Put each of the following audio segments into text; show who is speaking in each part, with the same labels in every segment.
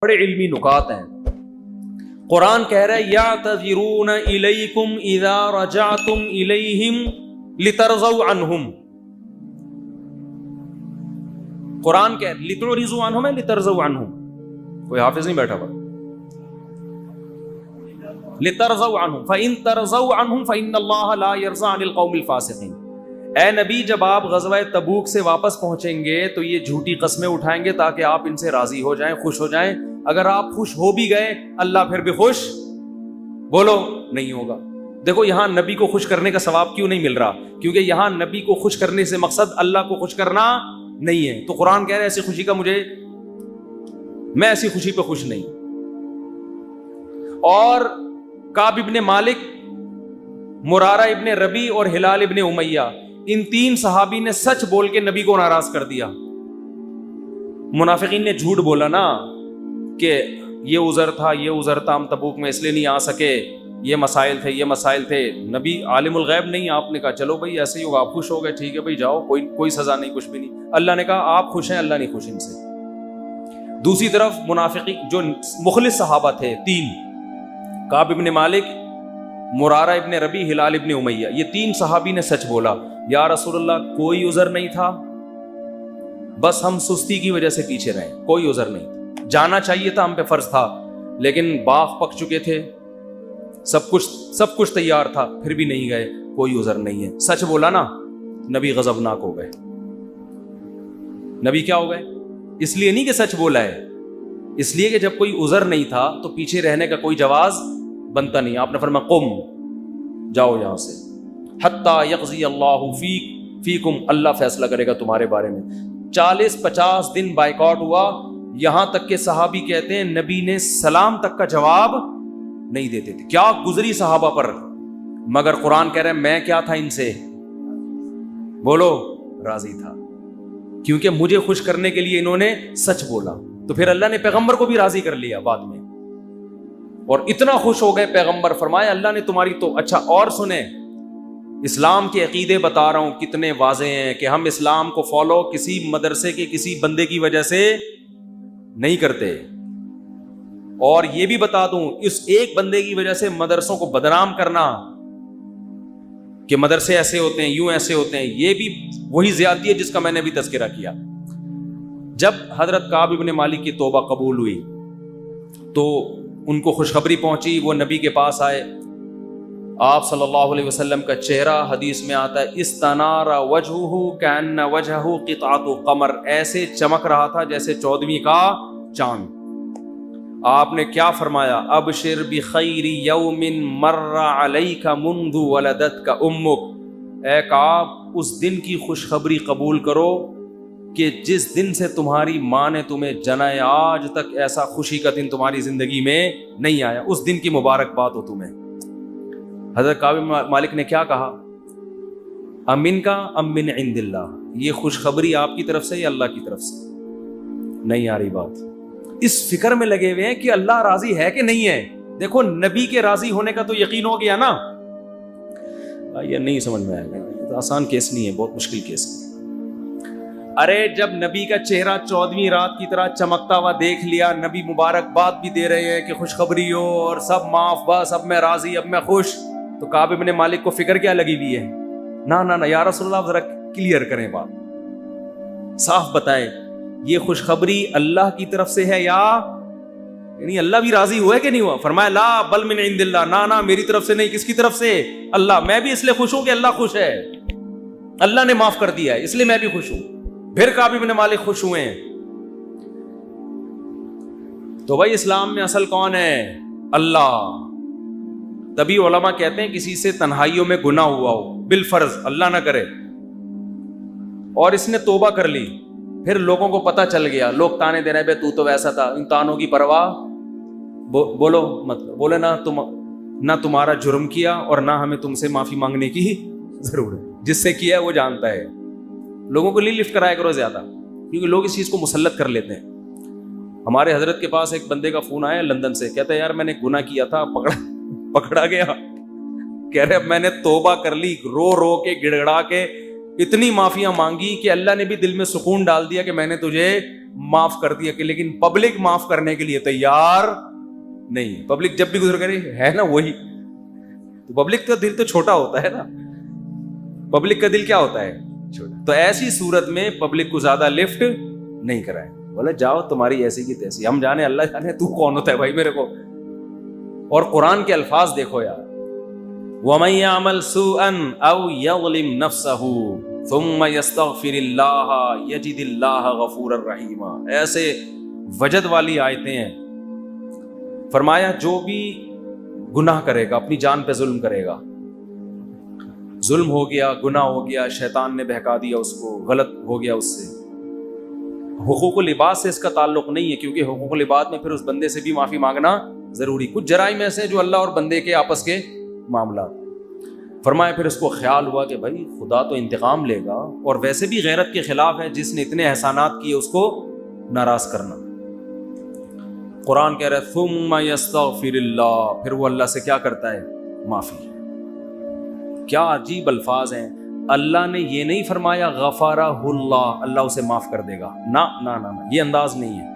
Speaker 1: بڑے علمی نکات ہیں. قرآن کہہ رہا ہے یعتذرون الیکم اذا رجعتم الیہم لترضوا عنہم. قرآن کہہ لتعرضوا عنہم ہے لترضوا عنہم. کوئی حافظ نہیں بیٹھا ہوا. لترضوا عنہم فإن ترضوا عنہم فإن اللہ لا يرضى عن القوم الفاسقین. اے نبی جب آپ غزوہ تبوک سے واپس پہنچیں گے تو یہ جھوٹی قسمیں اٹھائیں گے تاکہ آپ ان سے راضی ہو جائیں, خوش ہو جائیں. اگر آپ خوش ہو بھی گئے اللہ پھر بھی خوش بولو نہیں ہوگا. دیکھو یہاں نبی کو خوش کرنے کا ثواب کیوں نہیں مل رہا؟ کیونکہ یہاں نبی کو خوش کرنے سے مقصد اللہ کو خوش کرنا نہیں ہے. تو قرآن کہہ رہے ایسی خوشی کا میں ایسی خوشی پہ خوش نہیں. اور کعب ابن مالک, مرارہ ابن ربی اور ہلال ابن امیہ, ان تین صحابی نے سچ بول کے نبی کو ناراض کر دیا. منافقین نے جھوٹ بولا نا کہ یہ عذر تھا ہم تبوک میں اس لیے نہیں آ سکے, یہ مسائل تھے. نبی عالم الغیب نہیں, آپ نے کہا چلو بھائی ایسے ہی ہوگا, آپ خوش ہو گئے, ٹھیک ہے بھائی جاؤ, کوئی سزا نہیں, کچھ بھی نہیں. اللہ نے کہا آپ خوش ہیں, اللہ نہیں خوش ان سے. دوسری طرف منافقین جو مخلص صحابہ تھے تین, کعب ابن مالک, مرارہ ابن ربی, ہلال ابن امیہ, یہ تین صحابی نے سچ بولا. یا رسول اللہ کوئی عذر نہیں تھا, بس ہم سستی کی وجہ سے پیچھے رہے, کوئی عذر نہیں تھا. جانا چاہیے تھا, ہم پہ فرض تھا, لیکن باغ پک چکے تھے, سب کچھ تیار تھا, پھر بھی نہیں گئے, کوئی عذر نہیں ہے. سچ بولا نا, نبی غضبناک ہو گئے. نبی کیا ہو گئے؟ اس لیے نہیں کہ سچ بولا ہے, اس لیے کہ جب کوئی عذر نہیں تھا تو پیچھے رہنے کا کوئی جواز بنتا نہیں. آپ نے فرمایا قم, جاؤ یہاں سے, حتی یقضی اللہ فیکم, اللہ فیصلہ کرے گا تمہارے بارے میں. 40-50 دن بائیکاٹ ہوا, یہاں تک کہ صحابی کہتے ہیں نبی نے سلام تک کا جواب نہیں دیتے تھے. کیا گزری صحابہ پر, مگر قرآن کہہ رہے ہیں میں کیا تھا ان سے, بولو راضی تھا, کیونکہ مجھے خوش کرنے کے لیے انہوں نے سچ بولا. تو پھر اللہ نے پیغمبر کو بھی راضی کر لیا بعد میں, اور اتنا خوش ہو گئے پیغمبر, فرمایا اللہ نے تمہاری تو. اچھا اور سنیں, اسلام کے عقیدے بتا رہا ہوں کتنے واضح ہیں کہ ہم اسلام کو فالو کسی مدرسے کے کسی بندے کی وجہ سے نہیں کرتے. اور یہ بھی بتا دوں, اس ایک بندے کی وجہ سے مدرسوں کو بدنام کرنا کہ مدرسے ایسے ہوتے ہیں, یوں ایسے ہوتے ہیں, یہ بھی وہی زیادتی ہے جس کا میں نے بھی تذکرہ کیا. جب حضرت کعب ابن مالک کی توبہ قبول ہوئی تو ان کو خوشخبری پہنچی, وہ نبی کے پاس آئے. آپ صلی اللہ علیہ وسلم کا چہرہ حدیث میں آتا ہے استنار وجہہ کأن وجہہ قطعۃ قمر, ایسے چمک رہا تھا جیسے 14ویں کا چاند. آپ نے کیا فرمایا, ابشر بخیر یوم مر علیک منذ ولدتک امک, اے کعب اس دن کی خوشخبری قبول کرو کہ جس دن سے تمہاری ماں نے تمہیں جنا ہے, آج تک ایسا خوشی کا دن تمہاری زندگی میں نہیں آیا, اس دن کی مبارکباد ہو تمہیں. حضرت کعب مالک نے کیا کہا, امن کا ام من عند اللہ, یہ خوشخبری آپ کی طرف سے یا اللہ کی طرف سے؟ نہیں آ رہی بات. اس فکر میں لگے ہوئے ہیں کہ اللہ راضی ہے کہ نہیں ہے. دیکھو نبی کے راضی ہونے کا تو یقین ہو گیا نا. یہ نہیں سمجھ میں آئے گا, آسان کیس نہیں ہے, بہت مشکل کیس ہے. ارے جب نبی کا چہرہ 14ویں رات کی طرح چمکتا ہوا دیکھ لیا, نبی مبارکباد بھی دے رہے ہیں کہ خوشخبری ہو اور سب معاف, بس اب میں راضی, اب میں خوش, تو کعب ابن مالک کو فکر کیا لگی ہوئی ہے, نہ یا رسول اللہ ذرا کلیئر کریں بات, صاف بتائیں یہ خوشخبری اللہ کی طرف سے ہے یا یعنی اللہ بھی راضی ہوا ہے کہ نہیں ہوا؟ فرمایا لا بل من عند اللہ, نہ میری طرف سے نہیں, کس کی طرف سے؟ اللہ. میں بھی اس لیے خوش ہوں کہ اللہ خوش ہے, اللہ نے معاف کر دیا ہے, اس لیے میں بھی خوش ہوں. پھر کعب ابن مالک خوش ہوئے ہیں. تو بھائی اسلام میں اصل کون ہے؟ اللہ. تبھی علماء کہتے ہیں کسی سے تنہائیوں میں گناہ ہوا ہو بالفرض, اللہ نہ کرے, اور اس نے توبہ کر لی, پھر لوگوں کو پتہ چل گیا, لوگ تانے دے رہے بے تو ویسا تھا, ان تانوں کی پرواہ بولو مطلب بولے نہ تمہارا جرم کیا اور نہ ہمیں تم سے معافی مانگنے کی ضرورت, جس سے کیا ہے وہ جانتا ہے. لوگوں کو لفٹ کرایا کرو زیادہ, کیونکہ لوگ اس چیز کو مسلط کر لیتے ہیں. ہمارے حضرت کے پاس ایک بندے کا فون آیا لندن سے, کہتا ہے یار میں نے گناہ کیا تھا, پکڑا گیا, کہہ رہے اب میں نے توبہ کر لی, رو کے گڑگڑا کے اتنی معافیاں مانگی کہ اللہ نے بھی دل میں سکون ڈال دیا کہ میں نے تجھے معاف کر دیا کہ لیکن پبلک معاف کرنے کے لیے تیار نہیں. پبلک جب بھی گزر کرے ہے نا وہی, تو پبلک کا دل تو چھوٹا ہوتا ہے نا, پبلک کا دل کیا ہوتا ہے چھوٹا. تو ایسی صورت میں پبلک کو زیادہ لفٹ نہیں کرائے, بولے جاؤ تمہاری ایسی کی تیسی, ہم جانے اللہ جانے تو کون ہوتا ہے بھائی میرے کو. اور قرآن کے الفاظ دیکھو یار, وَمَن يَعْمَلْ سُوءًا أَوْ يَظْلِمْ نَفْسَهُ ثُمَّ يَسْتَغْفِرِ اللَّهَ يَجِدِ اللَّهَ غَفُورًا رَحِيمًا. ایسے وجد والی آیتیں ہیں. فرمایا جو بھی گناہ کرے گا, اپنی جان پہ ظلم کرے گا, ظلم ہو گیا, گناہ ہو گیا, شیطان نے بہکا دیا اس کو, غلط ہو گیا اس سے. حقوق العباد سے اس کا تعلق نہیں ہے, کیونکہ حقوق العباد میں پھر اس بندے سے بھی معافی مانگنا ضروری. کچھ جرائم ایسے جو اللہ اور بندے کے آپس کے معاملات. فرمایا پھر اس کو خیال ہوا کہ بھائی خدا تو انتقام لے گا, اور ویسے بھی غیرت کے خلاف ہے جس نے اتنے احسانات کیے اس کو ناراض کرنا. قرآن کہہ رہا ہے ثم یستغفر اللہ, پھر وہ اللہ سے کیا کرتا ہے, معافی. کیا عجیب الفاظ ہیں. اللہ نے یہ نہیں فرمایا غفارہ اللہ, اللہ اسے معاف کر دے گا, نہ نہ نہ, یہ انداز نہیں ہے,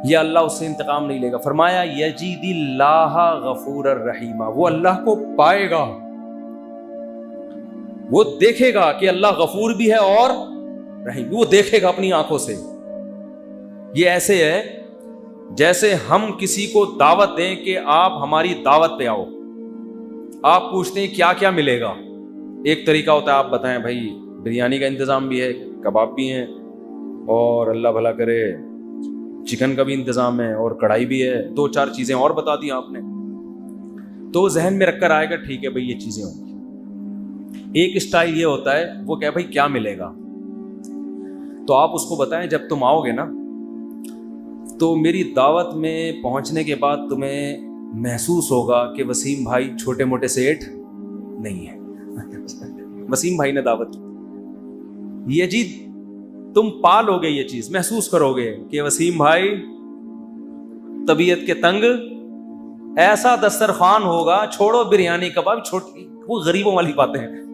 Speaker 1: یہ اللہ اس سے انتقام نہیں لے گا. فرمایا یجید اللہ غفور الرحیم, وہ اللہ کو پائے گا, وہ دیکھے گا کہ اللہ غفور بھی ہے اور رحیم, وہ دیکھے گا اپنی آنکھوں سے. یہ ایسے ہے جیسے ہم کسی کو دعوت دیں کہ آپ ہماری دعوت پہ آؤ, آپ پوچھتے ہیں کیا کیا ملے گا. ایک طریقہ ہوتا ہے آپ بتائیں بھائی بریانی کا انتظام بھی ہے, کباب بھی ہیں, اور اللہ بھلا کرے چکن کا بھی انتظام ہے, اور کڑھائی بھی ہے, 2-4 چیزیں اور بتا دی آپ نے, تو ذہن میں رکھ کر آئے گا ٹھیک ہے بھائی یہ چیزیں ہوں گی. ایک اسٹائل یہ ہوتا ہے وہ کہ بھائی کیا ملے گا, تو آپ اس کو بتائیں جب تم آؤ گے نا تو میری دعوت میں پہنچنے کے بعد تمہیں محسوس ہوگا کہ وسیم بھائی چھوٹے موٹے سیٹ نہیں ہے. وسیم بھائی نے دعوت کی, یہ جی تم پالو گے, یہ چیز محسوس کرو گے کہ وسیم بھائی طبیعت کے تنگ, ایسا دسترخوان ہوگا, چھوڑو بریانی کباب, چھوٹی وہ غریبوں والی باتیں ہیں.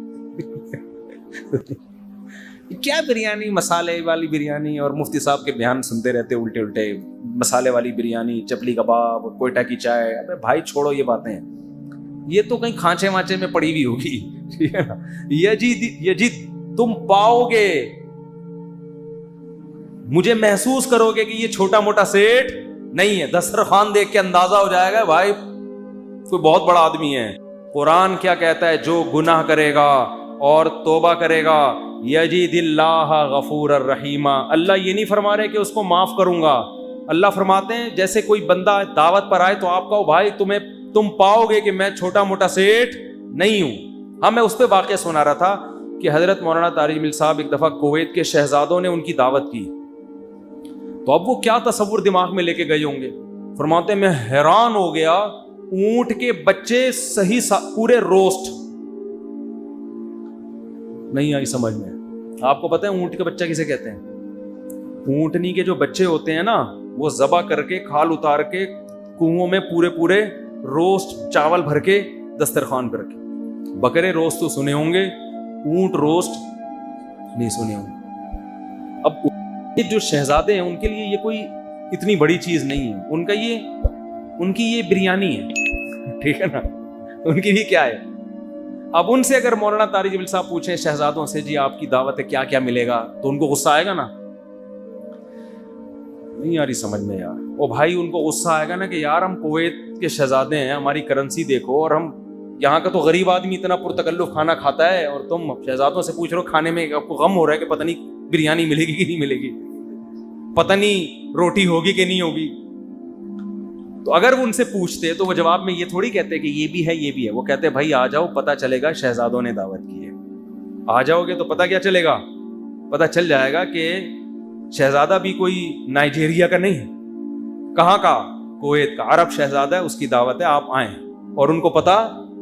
Speaker 1: کیا بریانی, مسالے والی بریانی, اور مفتی صاحب کے بیان سنتے رہتے الٹے الٹے, مسالے والی بریانی, چپلی کباب, کوئٹہ کی چائے. ابے بھائی چھوڑو یہ باتیں, یہ تو کہیں کھانچے مانچے میں پڑی ہوئی ہوگی. یہ تم پاؤ گے, مجھے محسوس کرو گے کہ یہ چھوٹا موٹا سیٹ نہیں ہے. دسترخوان دیکھ کے اندازہ ہو جائے گا بھائی کوئی بہت بڑا آدمی ہے. قرآن کیا کہتا ہے, جو گناہ کرے گا اور توبہ کرے گا یجید اللہ غفور الرحیم. اللہ یہ نہیں فرما رہے کہ اس کو معاف کروں گا, اللہ فرماتے ہیں جیسے کوئی بندہ دعوت پر آئے تو آپ کہو بھائی تم پاؤ گے کہ میں چھوٹا موٹا سیٹ نہیں ہوں. ہاں میں اس پہ واقعہ سنا رہا تھا کہ حضرت مولانا طارق جمیل صاحب ایک دفعہ کویت کے شہزادوں نے ان کی دعوت کی, تو اب وہ کیا تصور دماغ میں لے کے گئے ہوں گے. فرماتے ہیں میں حیران ہو گیا, اونٹ کے بچے صحیح پورے روسٹ, نہیں آئی سمجھ میں. آپ کو پتہ ہے اونٹ کے بچہ کسے کہتے ہیں؟ اونٹنی کے جو بچے ہوتے ہیں نا وہ ذبح کر کے کھال اتار کے کنووں میں پورے روسٹ چاول بھر کے دسترخوان پہ رکھے. بکرے روسٹ تو سنے ہوں گے, اونٹ روسٹ نہیں سنے ہوں گے. اب جو شہزادے ہیں ان کے لیے یہ کوئی اتنی بڑی چیز نہیں ہے, ان کی یہ بریانی ہے, ٹھیک ہے نا, ان کی بھی کیا ہے. اب ان سے اگر مولانا طارق جمیل صاحب پوچھیں شہزادوں سے جی آپ کی دعوت ہے کیا کیا ملے گا, تو ان کو غصہ آئے گا نا, نہیں آ رہی سمجھ میں یار. او بھائی ان کو غصہ آئے گا نا کہ یار ہم کویت کے شہزادے ہیں, ہماری کرنسی دیکھو, اور ہم یہاں کا تو غریب آدمی اتنا پرتکلف کھانا کھاتا ہے, اور تم شہزادوں سے پوچھ رہے ہو کھانے میں آپ کو غم ہو رہا ہے کہ پتہ نہیں بریانی ملے گی کہ نہیں ملے گی, پتہ نہیں روٹی ہوگی کہ نہیں ہوگی. تو اگر وہ ان سے پوچھتے تو وہ جواب میں یہ تھوڑی کہتے کہ یہ بھی ہے یہ بھی ہے, وہ کہتے بھائی آ جاؤ پتہ چلے گا شہزادوں نے دعوت کی ہے. آ جاؤ گے تو پتہ کیا چلے گا, پتہ چل جائے گا کہ شہزادہ بھی کوئی نائجیریا کا نہیں ہے, کہاں کا, کویت کا عرب شہزادہ ہے, اس کی دعوت ہے, آپ آئیں. اور ان کو پتہ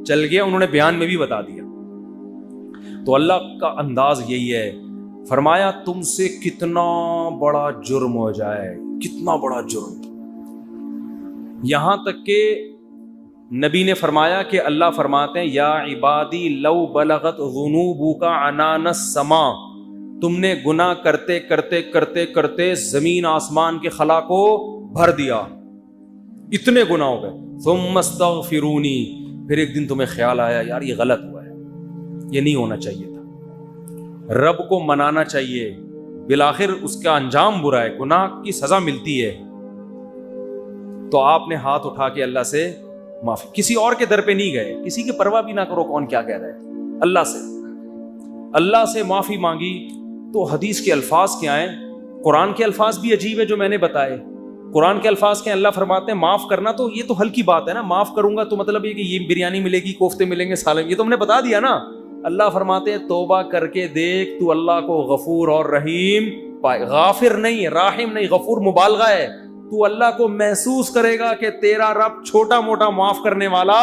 Speaker 1: چل گیا, انہوں نے بیان میں بھی بتا دیا. تو اللہ کا انداز یہی ہے, فرمایا تم سے کتنا بڑا جرم ہو جائے, کتنا بڑا جرم, یہاں تک کہ نبی نے فرمایا کہ اللہ فرماتے ہیں یا عبادی لو بلغت ذنوبک عنان السماء, تم نے گناہ کرتے کرتے کرتے کرتے زمین آسمان کے خلا کو بھر دیا، اتنے گناہ ہو گئے. ثم استغفرونی، پھر ایک دن تمہیں خیال آیا یار یہ غلط ہوا ہے، یہ نہیں ہونا چاہیے تھا. رب کو منانا چاہیے، بالآخر اس کا انجام برا ہے، گناہ کی سزا ملتی ہے. تو آپ نے ہاتھ اٹھا کے اللہ سے معافی، کسی اور کے در پہ نہیں گئے، کسی کی پرواہ بھی نہ کرو کون کیا کہہ رہا ہے، اللہ سے معافی مانگی. تو حدیث کے الفاظ کیا ہیں؟ قرآن کے الفاظ بھی عجیب ہے جو میں نے بتائے. قرآن کے الفاظ کے اللہ فرماتے ہیں معاف کرنا، تو یہ تو ہلکی بات ہے نا، معاف کروں گا تو مطلب یہ کہ یہ بریانی ملے گی، کوفتے ملیں گے، سالن، یہ تو ہم نے بتا دیا نا. اللہ فرماتے ہیں توبہ کر کے دیکھ تو اللہ کو غفور اور رحیم پائے. غافر نہیں، راحم نہیں، غفور مبالغہ ہے. تو اللہ کو محسوس کرے گا کہ تیرا رب چھوٹا موٹا معاف کرنے والا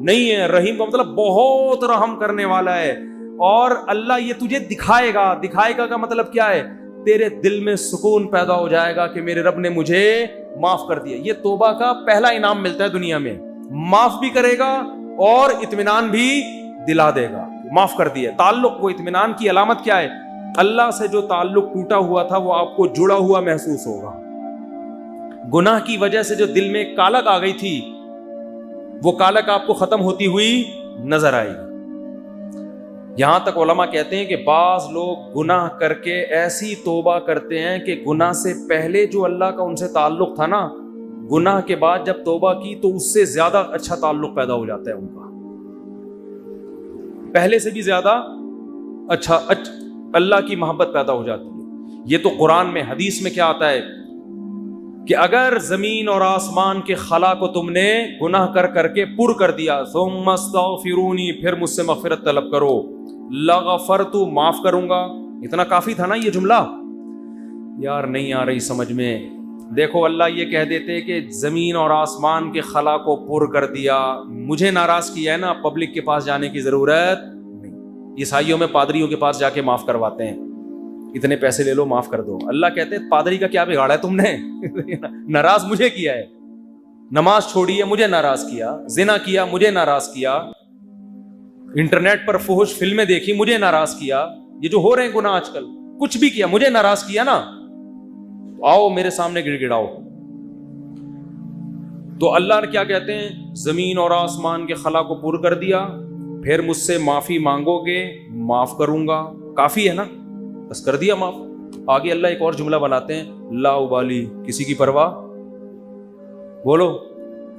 Speaker 1: نہیں ہے. رحیم کا مطلب بہت رحم کرنے والا ہے. اور اللہ یہ تجھے دکھائے گا. دکھائے گا کا مطلب کیا ہے؟ تیرے دل میں سکون پیدا ہو جائے گا کہ میرے رب نے مجھے معاف کر دیا. یہ توبہ کا پہلا انعام ملتا ہے دنیا میں، معاف بھی کرے گا اور اطمینان بھی دلا دے گا. معاف کر دیا. تعلق، وہ اطمینان کی علامت کیا ہے؟ اللہ سے جو تعلق ٹوٹا ہوا تھا وہ آپ کو جڑا ہوا محسوس ہوگا. گناہ کی وجہ سے جو دل میں کالک آ گئی تھی وہ کالک آپ کو ختم ہوتی ہوئی نظر آئے گی. یہاں تک علماء کہتے ہیں کہ بعض لوگ گناہ کر کے ایسی توبہ کرتے ہیں کہ گناہ سے پہلے جو اللہ کا ان سے تعلق تھا نا، گناہ کے بعد جب توبہ کی تو اس سے زیادہ اچھا تعلق پیدا ہو جاتا ہے ان کا، پہلے سے بھی زیادہ اچھا اللہ کی محبت پیدا ہو جاتی ہے. یہ تو قرآن میں. حدیث میں کیا آتا ہے کہ اگر زمین اور آسمان کے خلا کو تم نے گناہ کر کر کے پر کر دیا، ثم استغفرونی، پھر مجھ سے مغفرت طلب کرو، لغفرت، معاف کروں گا. اتنا کافی تھا نا یہ جملہ؟ یار نہیں آ رہی سمجھ میں. دیکھو اللہ یہ کہہ دیتے کہ زمین اور آسمان کے خلا کو پر کر دیا، مجھے ناراض کیا ہے نا، پبلک کے پاس جانے کی ضرورت نہیں. عیسائیوں میں پادریوں کے پاس جا کے معاف کرواتے ہیں، اتنے پیسے لے لو معاف کر دو. اللہ کہتے ہیں پادری کا کیا بگاڑا ہے تم نے؟ ناراض مجھے کیا ہے. نماز چھوڑی ہے مجھے ناراض کیا، زنا کیا مجھے ناراض کیا، انٹرنیٹ پر فحش فلمیں دیکھی مجھے ناراض کیا، یہ جو ہو رہے ہیں گناہ آج کل، کچھ بھی کیا مجھے ناراض کیا نا، آؤ میرے سامنے گڑ گڑاؤ. تو اللہ کیا کہتے ہیں؟ زمین اور آسمان کے خلا کو پر کر دیا، پھر مجھ سے معافی مانگو گے معاف کروں گا. کافی ہے نا، بس کر دیا معاف. آگے اللہ ایک اور جملہ بناتے ہیں، لا ابالی، کسی کی پرواہ. بولو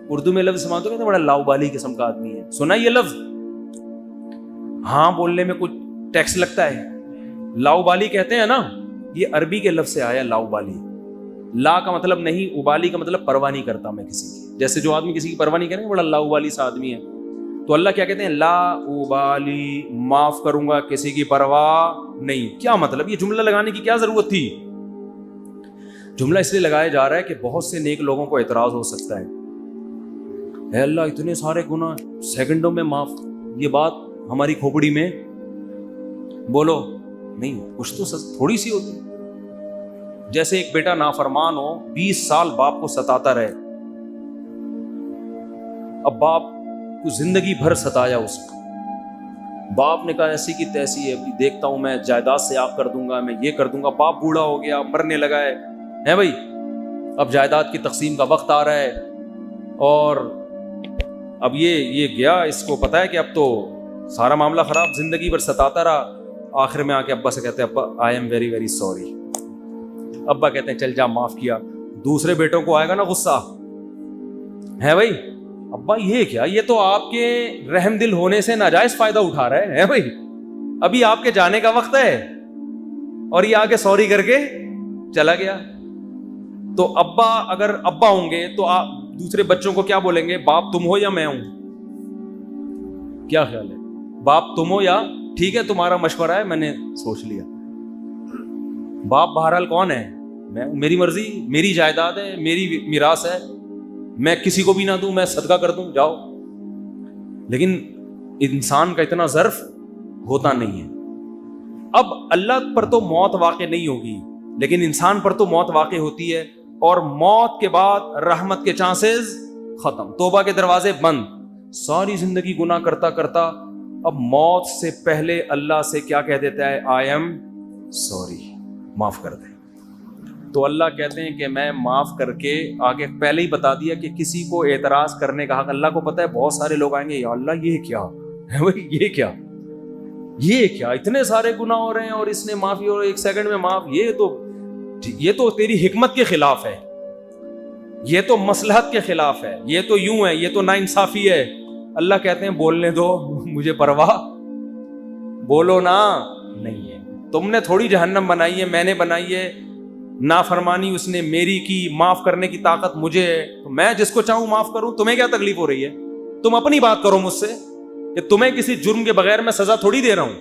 Speaker 1: اردو میں لفظ سمجھتے ہیں بڑا لا ابالی قسم کا آدمی ہے. سنا یہ لفظ؟ ہاں بولنے میں کچھ ٹیکس لگتا ہے. لا ابالی کہتے ہیں نا، یہ عربی کے لفظ سے آیا لا ابالی. لا کا مطلب نہیں، ابالی کا مطلب پرواہ نہیں کرتا میں کسی کی. جیسے جو آدمی کسی کی پرواہ نہیں کرے بڑا لا ابالی سا آدمی ہے. تو اللہ کیا کہتے ہیں؟ لا ابالی، معاف کروں گا، کسی کی پرواہ نہیں. کیا مطلب؟ یہ جملہ لگانے کی کیا ضرورت تھی؟ جملہ اس لیے لگایا جا رہا ہے کہ بہت سے نیک لوگوں کو اعتراض ہو سکتا ہے، اے اللہ اتنے سارے گناہ سیکنڈوں میں معاف، یہ بات ہماری کھوپڑی میں بولو نہیں، کچھ تو تھوڑی سی ہوتی. جیسے ایک بیٹا نافرمان ہو، 20 سال باپ کو ستاتا رہے، اب باپ کو زندگی بھر ستایا اس کو، باپ نے کہا ایسی کی تیسی ہے، دیکھتا ہوں میں جائیداد سے آپ کر دوں گا، میں یہ کر دوں گا. باپ بوڑھا ہو گیا، مرنے لگا ہے بھائی، اب جائیداد کی تقسیم کا وقت آ رہا ہے، اور اب یہ گیا، اس کو پتا ہے کہ اب تو سارا معاملہ خراب، زندگی بھر ستاتا رہا. آخر میں آ کے ابا سے کہتے ہیں ابا I am very very sorry. ابا کہتے ہیں چل جا معاف کیا. دوسرے بیٹوں کو آئے گا نا غصہ، ہے بھائی ابا یہ کیا، یہ تو آپ کے رحم دل ہونے سے ناجائز فائدہ اٹھا رہے ہیں بھائی، ابھی آپ کے جانے کا وقت ہے اور یہ آگے سوری کر کے چلا گیا. تو ابا اگر ابا ہوں گے تو آپ دوسرے بچوں کو کیا بولیں گے؟ باپ تم ہو یا میں ہوں؟ کیا خیال ہے؟ باپ تم ہو یا ٹھیک ہے تمہارا مشورہ ہے میں نے سوچ لیا. باپ بہرحال کون ہے؟ میں، میری مرضی، میری جائیداد ہے، میری میراث ہے، میں کسی کو بھی نہ دوں، میں صدقہ کر دوں، جاؤ. لیکن انسان کا اتنا ظرف ہوتا نہیں ہے. اب اللہ پر تو موت واقع نہیں ہوگی، لیکن انسان پر تو موت واقع ہوتی ہے، اور موت کے بعد رحمت کے چانسز ختم، توبہ کے دروازے بند. ساری زندگی گناہ کرتا کرتا اب موت سے پہلے اللہ سے کیا کہہ دیتا ہے؟ آئی ایم سوری معاف کر دے. تو اللہ کہتے ہیں کہ میں معاف کر کے آگے پہلے ہی بتا دیا کہ کسی کو اعتراض کرنے کا حق. اللہ کو پتہ ہے بہت سارے لوگ آئیں گے یا اللہ یہ کیا ہے بھائی, یہ کیا اتنے سارے گناہ ہو رہے ہیں اور اس نے معافی اور 1 سیکنڈ میں معاف, یہ تو تیری حکمت کے خلاف ہے, یہ تو مصلحت کے خلاف ہے, یہ تو یوں ہے, یہ تو ناانصافی ہے. اللہ کہتے ہیں بولنے دو, مجھے پرواہ, بولو نا, نہیں ہے. تم نے تھوڑی جہنم بنائی ہے, میں نے بنائی ہے. نافرمانی اس نے میری کی, معاف کرنے کی طاقت مجھے ہے, تو میں جس کو چاہوں معاف کروں. تمہیں کیا تکلیف ہو رہی ہے؟ تم اپنی بات کرو مجھ سے کہ تمہیں کسی جرم کے بغیر میں سزا تھوڑی دے رہا ہوں.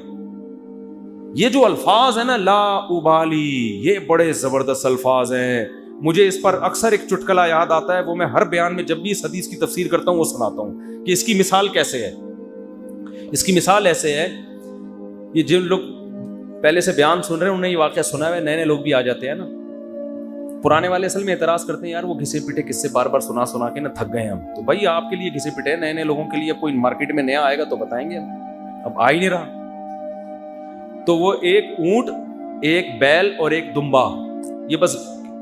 Speaker 1: یہ جو الفاظ ہیں نا لا ابالی, یہ بڑے زبردست الفاظ ہیں. مجھے اس پر اکثر ایک چٹکلا یاد آتا ہے, وہ میں ہر بیان میں جب بھی اس حدیث کی تفسیر کرتا ہوں وہ سناتا ہوں کہ اس کی مثال کیسے ہے. اس کی مثال ایسے ہے, یہ جن لوگ پہلے سے بیان سن رہے ہیں انہیں یہ واقعہ سنا ہے, نئے لوگ بھی آ جاتے ہیں نا, پرانے والے اصل میں اعتراض کرتے ہیں یار وہ گھسے پیٹے قصے بار بار سنا کے نا تھک گئے ہم. تو بھائی آپ کے لیے گھسے پیٹے, نئے لوگوں کے لیے کوئی مارکیٹ میں نیا آئے گا تو بتائیں گے, اب آ ہی نہیں رہا. تو وہ ایک اونٹ, ایک بیل اور ایک دمبا, یہ بس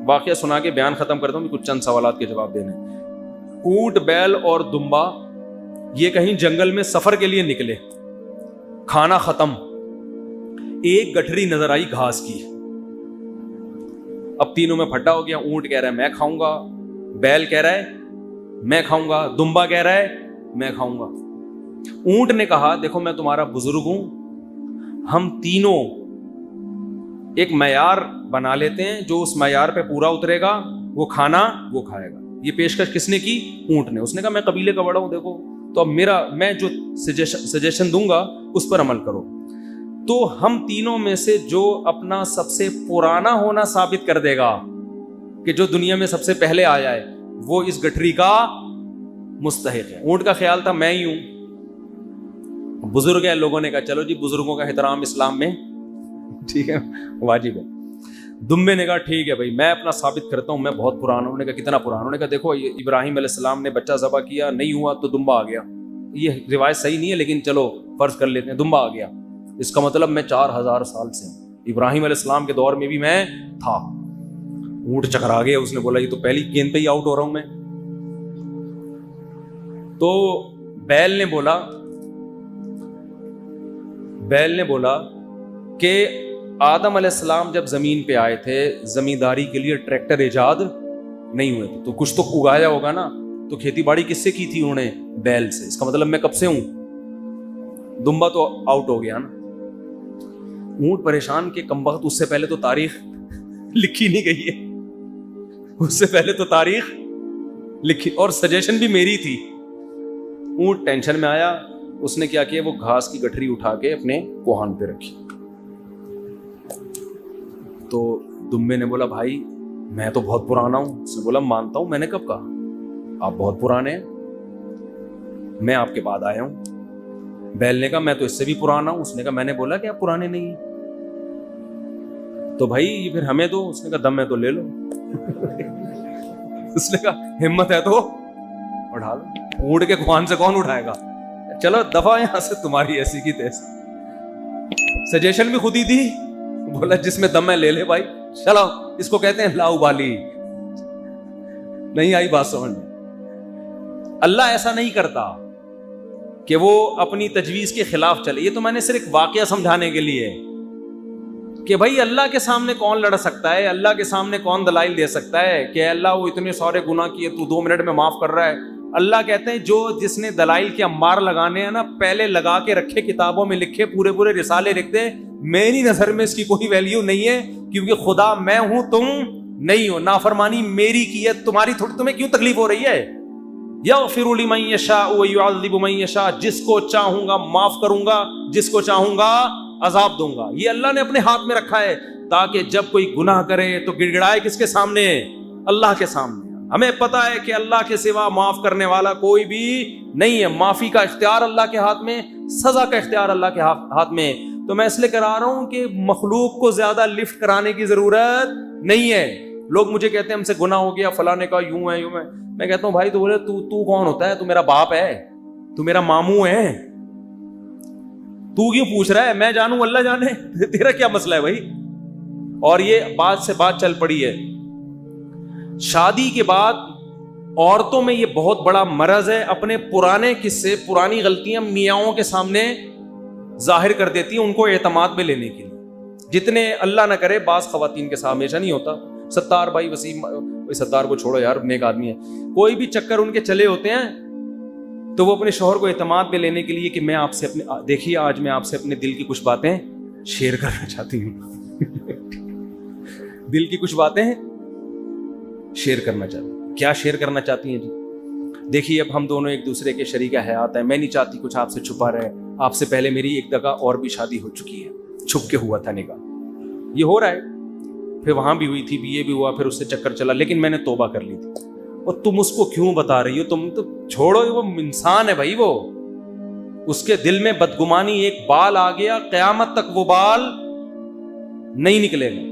Speaker 1: واقعہ سنا کے بیان ختم کرتا ہوں, کچھ چند سوالات کے جواب دینے. اونٹ, بیل اور دمبا یہ کہیں جنگل میں سفر کے لیے نکلے, کھانا ختم, ایک گٹھری نظر آئی گھاس کی. اب تینوں میں پھٹا ہو گیا. اونٹ کہہ رہا ہے میں کھاؤں گا, بیل کہہ رہا ہے میں کھاؤں گا, دمبا کہہ رہا ہے میں کھاؤں گا. اونٹ نے کہا دیکھو میں تمہارا بزرگ ہوں, ہم تینوں ایک معیار بنا لیتے ہیں, جو اس معیار پہ پورا اترے گا وہ کھانا وہ کھائے گا. یہ پیشکش کس نے کی؟ اونٹ نے. اس نے کہا میں قبیلے کا بڑا ہوں, دیکھو تو اب میں جو سجیشن دوں گا اس پر عمل کرو. تو ہم تینوں میں سے جو اپنا سب سے پرانا ہونا ثابت کر دے گا کہ جو دنیا میں سب سے پہلے آیا ہے وہ اس گٹھری کا مستحق ہے. اونٹ کا خیال تھا میں ہی ہوں, بزرگ ہے. لوگوں نے کہا چلو جی بزرگوں کا احترام اسلام میں ٹھیک ہے, واجب ہے. دمبے نے کہا ٹھیک ہے بھائی میں اپنا ثابت کرتا ہوں, میں بہت پرانا ہوں. انہوں نے کہا کتنا پرانا؟ انہوں نے کہا دیکھو ابراہیم علیہ السلام نے بچہ ذبح کیا, نہیں ہوا تو دمبا آ گیا. یہ روایت صحیح نہیں ہے لیکن چلو فرض کر لیتے ہیں, دمبا آ گیا. اس کا مطلب میں 4000 سال سے ہوں, ابراہیم علیہ السلام کے دور میں بھی میں تھا. اونٹ چکرا گیا, اس نے بولا یہ تو پہلی گیند پہ ہی آؤٹ ہو رہا ہوں میں. تو بیل نے بولا کہ آدم علیہ السلام جب زمین پہ آئے تھے زمینداری کے لیے ٹریکٹر ایجاد نہیں ہوئے تھے, تو کچھ تو اگایا ہوگا نا, تو کھیتی باڑی کس سے کی تھی انہوں نے؟ بیل سے. اس کا مطلب میں کب سے ہوں. دمبا تو آؤٹ ہو گیا نا. اونٹ پریشان کہ کمبخت اس سے پہلے تو تاریخ لکھی نہیں گئی ہے, اس سے پہلے تو تاریخ لکھی اور سجیشن بھی میری تھی. اونٹ ٹینشن میں آیا, اس نے کیا کیا, وہ گھاس کی گٹھری اٹھا کے اپنے کوہان پہ رکھی. تو دمبے نے بولا بھائی میں تو بہت پرانا ہوں. اس نے بولا مانتا ہوں, میں نے کب کہا, آپ بہت پرانے ہیں, میں آپ کے بعد آیا ہوں. بیل نے کہا میں تو اس سے بھی پرانا ہوں. اس نے کہا میں نے بولا کہ آپ پرانے نہیں ہیں, تو بھائی یہ پھر ہمیں دو. اس نے کہا دم ہے تو لے لو. اس نے کہا ہمت ہے تو اٹھا لو. اونٹ کے کوہان سے کون اٹھائے گا؟ چلو دفعہ یہاں سے, تمہاری ایسی کی تیسی. سجیشن بھی خود ہی تھی, بولا جس میں دم ہے لے لے بھائی. چلو اس کو کہتے ہیں لا ابالی. نہیں آئی بات سمجھ میں؟ اللہ ایسا نہیں کرتا کہ وہ اپنی تجویز کے خلاف چلے. یہ تو میں نے صرف ایک واقعہ سمجھانے کے لیے کہ بھائی اللہ کے سامنے کون لڑ سکتا ہے, اللہ کے سامنے کون دلائل دے سکتا ہے کہ اللہ وہ اتنے سارے گناہ کیے تو 2 منٹ میں معاف کر رہا ہے. اللہ کہتے ہیں جو جس نے دلائل کے انبار لگانے ہیں نا, پہلے لگا کے رکھے, کتابوں میں لکھے, پورے رسالے لکھتے. میری نظر میں اس کی کوئی ویلیو نہیں ہے, کیونکہ خدا میں ہوں تم نہیں ہو. نافرمانی میری کی ہے, تمہاری تھوڑی. تمہیں کیوں تکلیف ہو رہی ہے؟ یغفر لمن یشاء ویعذب من یشاء. جس کو چاہوں گا معاف کروں گا, جس کو چاہوں گا عذاب دوں گا. یہ اللہ نے اپنے ہاتھ میں رکھا ہے تاکہ جب کوئی گناہ کرے تو گڑ گڑائے کس کے سامنے؟ اللہ کے سامنے. ہمیں پتا ہے کہ اللہ کے سوا معاف کرنے والا کوئی بھی نہیں ہے. معافی کا اختیار اللہ کے ہاتھ میں, سزا کا اختیار اللہ کے ہاتھ میں. تو میں اس لیے کرا رہا ہوں کہ مخلوق کو زیادہ لفٹ کرانے کی ضرورت نہیں ہے. لوگ مجھے کہتے ہیں ہم سے گناہ ہو گیا, فلاں نے کہا یوں ہے یوں ہے. میں کہتا ہوں بھائی تو بولے تو کون ہوتا ہے؟ تو میرا باپ ہے, تو میرا ماموں ہے, تو کیوں پوچھ رہا ہے؟ میں جانوں اللہ جانے, تیرا کیا مسئلہ ہے بھائی؟ اور یہ بات سے بات چل پڑی ہے، شادی کے بعد عورتوں میں یہ بہت بڑا مرض ہے، اپنے پرانے قصے، پرانی غلطیاں میاؤں کے سامنے ظاہر کر دیتی ہیں ان کو اعتماد میں لینے کے لیے. جتنے اللہ نہ کرے، بعض خواتین کے ساتھ ہمیشہ نہیں ہوتا، ستار بھائی وسیم، ستار کو چھوڑو یار، نیک آدمی ہے، کوئی بھی چکر ان کے چلے ہوتے ہیں تو وہ اپنے شوہر کو اعتماد میں لینے کے لیے کہ میں آپ سے اپنے، دیکھیے آج میں آپ سے اپنے دل کی کچھ باتیں شیئر کرنا چاہتی ہوں دل کی کچھ باتیں شیئر کرنا چاہتی ہوں. کیا شیئر کرنا چاہتی ہیں جی؟ دیکھیے اب ہم دونوں ایک دوسرے کے شریک حیات ہیں، میں نہیں چاہتی کچھ آپ سے چھپا رہے. آپ سے پہلے میری ایک جگہ اور بھی شادی ہو چکی ہے، چھپ کے ہوا تھا نکاح، یہ ہو رہا ہے، پھر وہاں بھی ہوئی تھی، یہ بھی ہوا، پھر اس سے چکر چلا، لیکن میں نے توبہ کر لی تھی. اور تم اس کو کیوں بتا رہی ہو؟ تم تو چھوڑو، وہ انسان ہے بھائی، وہ اس کے دل میں بدگمانی ایک بال آ گیا، قیامت تک وہ بال نہیں نکلے گا.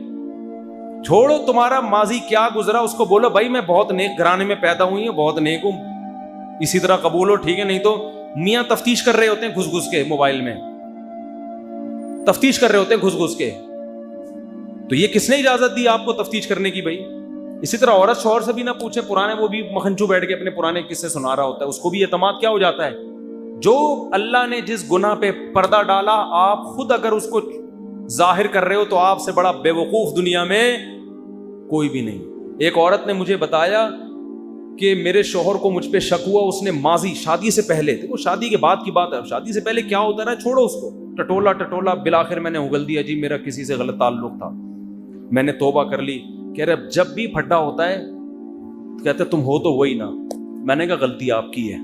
Speaker 1: چھوڑو تمہارا ماضی کیا گزرا، اس کو بولو بھائی میں بہت نیک گھرانے میں پیدا ہوئی ہوں، بہت نیک ہوں، اسی طرح قبول ہو، ٹھیک ہے. نہیں تو میاں تفتیش کر رہے ہوتے ہیں گھس گھس کے، موبائل میں تفتیش کر رہے ہوتے ہیں گھس گھس کے. تو یہ کس نے اجازت دی آپ کو تفتیش کرنے کی بھائی؟ اسی طرح عورت شوہر سے بھی نہ پوچھے، پرانے، وہ بھی مکھنچو بیٹھ کے اپنے پرانے قصے سنا رہا ہوتا ہے، اس کو بھی اعتماد کیا ہو جاتا ہے. جو اللہ نے جس گناہ پہ پردہ ڈالا، آپ خود اگر اس کو ظاہر کر رہے ہو تو آپ سے بڑا بے وقوف دنیا میں کوئی بھی نہیں. ایک عورت نے مجھے بتایا کہ میرے شوہر کو مجھ پہ شک ہوا، اس نے ماضی، شادی سے پہلے، دیکھو شادی کے بعد کی بات ہے، شادی سے پہلے کیا ہوتا رہا چھوڑو اس کو، ٹٹولا بالآخر میں نے اگل دیا جی میرا کسی سے غلط تعلق تھا، میں نے توبہ کر لی. کہہ رہے جب بھی پھڈا ہوتا ہے کہتے تم ہو تو وہی نا. میں نے کہا غلطی آپ کی ہے،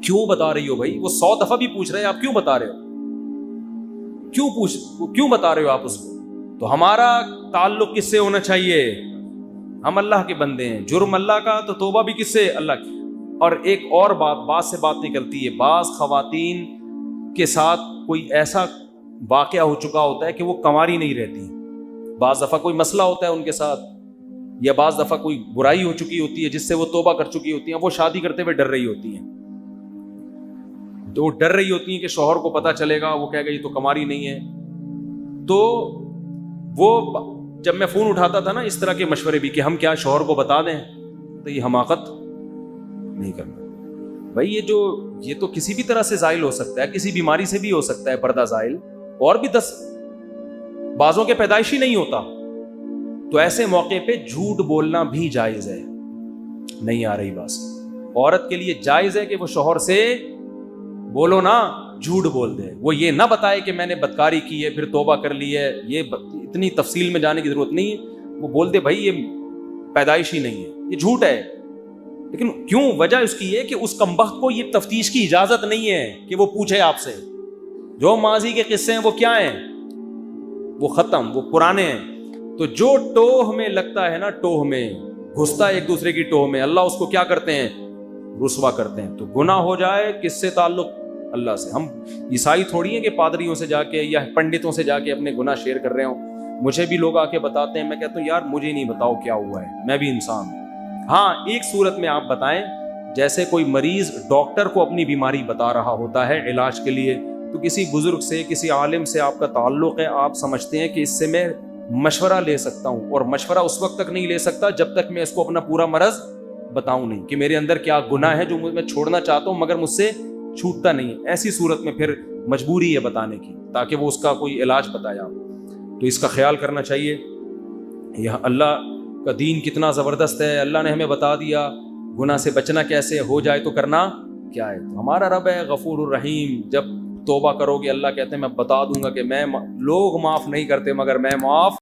Speaker 1: کیوں بتا رہی ہو بھائی؟ وہ 100 دفعہ بھی پوچھ رہے ہیں آپ کیوں بتا رہے ہو، کیوں بتا رہے ہو آپ اس کو؟ تو ہمارا تعلق کس سے ہونا چاہیے؟ ہم اللہ کے بندے ہیں، جرم اللہ کا تو توبہ بھی کس سے؟ اللہ کی. اور ایک اور بات سے بات نکلتی ہے، بعض خواتین کے ساتھ کوئی ایسا واقعہ ہو چکا ہوتا ہے کہ وہ کنواری نہیں رہتی، بعض دفعہ کوئی مسئلہ ہوتا ہے ان کے ساتھ، یا بعض دفعہ کوئی برائی ہو چکی ہوتی ہے جس سے وہ توبہ کر چکی ہوتی ہیں، وہ شادی کرتے ہوئے ڈر رہی ہوتی ہیں، تو ڈر رہی ہوتی ہیں کہ شوہر کو پتہ چلے گا، وہ کہے گا یہ تو کنواری نہیں ہے. تو وہ جب میں فون اٹھاتا تھا نا اس طرح کے مشورے بھی کہ ہم کیا شوہر کو بتا دیں، تو یہ حماقت نہیں کرنا بھائی. یہ تو کسی بھی طرح سے زائل ہو سکتا ہے، کسی بیماری سے بھی ہو سکتا ہے پردہ زائل، اور بھی 10 بعضوں کے پیدائشی نہیں ہوتا. تو ایسے موقع پہ جھوٹ بولنا بھی جائز ہے. نہیں آ رہی بات؟ عورت کے لیے جائز ہے کہ وہ شوہر سے بولو نا، جھوٹ بول دے، وہ یہ نہ بتائے کہ میں نے بدکاری کی ہے پھر توبہ کر لی ہے، یہ اتنی تفصیل میں جانے کی ضرورت نہیں ہے. وہ بول دے بھائی یہ پیدائشی نہیں ہے، یہ جھوٹ ہے. لیکن کیوں؟ وجہ اس کی ہے کہ اس کمبخت کو یہ تفتیش کی اجازت نہیں ہے کہ وہ پوچھے آپ سے. جو ماضی کے قصے ہیں وہ کیا ہیں؟ وہ ختم، وہ پرانے ہیں. تو جو ٹوہ میں لگتا ہے نا، ٹوہ میں گھستا ہے ایک دوسرے کی ٹوہ میں، اللہ اس کو کیا کرتے ہیں؟ رسوا کرتے ہیں. تو گناہ ہو جائے کس سے تعلق؟ اللہ سے. ہم عیسائی تھوڑی ہیں کہ پادریوں سے جا کے یا پنڈتوں سے جا کے اپنے گناہ شیئر کر رہے ہوں. مجھے بھی لوگ آ کے بتاتے ہیں، میں کہتا ہوں یار مجھے نہیں بتاؤ کیا ہوا ہے، میں بھی انسان ہوں. ہاں ایک صورت میں آپ بتائیں، جیسے کوئی مریض ڈاکٹر کو اپنی بیماری بتا رہا ہوتا ہے علاج کے لیے، تو کسی بزرگ سے، کسی عالم سے آپ کا تعلق ہے، آپ سمجھتے ہیں کہ اس سے میں مشورہ لے سکتا ہوں، اور مشورہ اس وقت تک نہیں لے سکتا جب تک میں اس کو اپنا پورا مرض بتاؤں نہیں کہ میرے اندر کیا گناہ ہے جو میں چھوڑنا چاہتا ہوں مگر مجھ سے چھوٹتا نہیں. ایسی صورت میں پھر مجبوری ہے بتانے کی تاکہ وہ اس کا کوئی علاج بتائے. تو اس کا خیال کرنا چاہیے. یہ اللہ کا دین کتنا زبردست ہے، اللہ نے ہمیں بتا دیا گناہ سے بچنا کیسے، ہو جائے تو کرنا کیا ہے. تو ہمارا رب ہے غفور الرحیم، جب توبہ کرو گے اللہ کہتے ہیں میں بتا دوں گا کہ میں، لوگ معاف نہیں کرتے مگر میں معاف